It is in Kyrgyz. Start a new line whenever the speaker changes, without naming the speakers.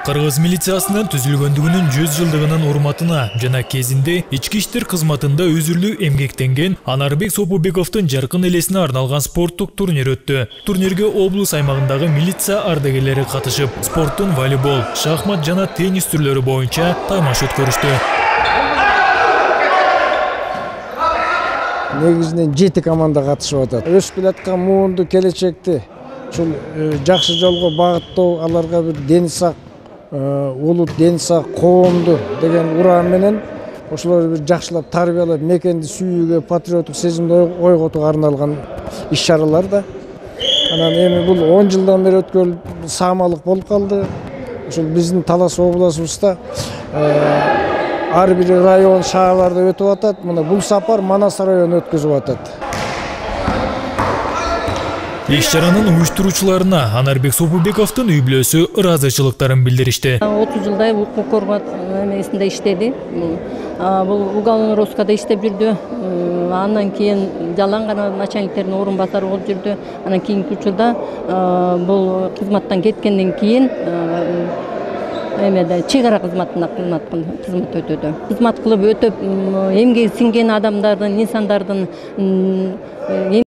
Кыргыз милициясынын түзүлгөндүгүнүн 100 жылдыгынын урматына жана кезинде ички иштер кызматында өзүрлүү эмгектенген Анарбек Сопубековдун жаркын элесине арналган спорттук турнир өттү. Турнирге облус аймагындагы милиция ардагерлери катышып, спорттун волейбол, шахмат жана теннис түрлөрү боюнча таймаш өткөрүштү.
Негизинен 7 команда катышып атат. Өсүп келаткан муунду келечекти ушул жакшы жолго багыттоо, аларга бир дени сак, улут дени сак, коомду деген уран менен ошолорду бир жакшылап тарбиялап, мекенди сүйүүгө, патриоттук сезимди ойготууга арналган иш-чаралар да. Анан эми бул 10 жылдан бери өткөрүлүп саамалык болуп калды. Ошол биздин Талас областыбызда ар бир район, шаарларда өтүп атат. Мына бул сапар Манас району өткөзүп атат.
Иш-чаранын уюштуруучуларына Анарбек Сопубековдун үй-бүлөсү ыраазычылыктарын билдиришти.
30 жылдай укук коргоо эмесинде иштеди. Бул уголовный розыскада иштеп жүрдү. Андан кийин жалаң гана начальниктердин орун басары болуп жүрдү. Анан кийинки учурда бул кызматтан кеткенден кийин эмеде чек ара кызматында кызмат өтөдү. Кызмат кылып өтөп эмгеги сиңген адамдардын, инсандардын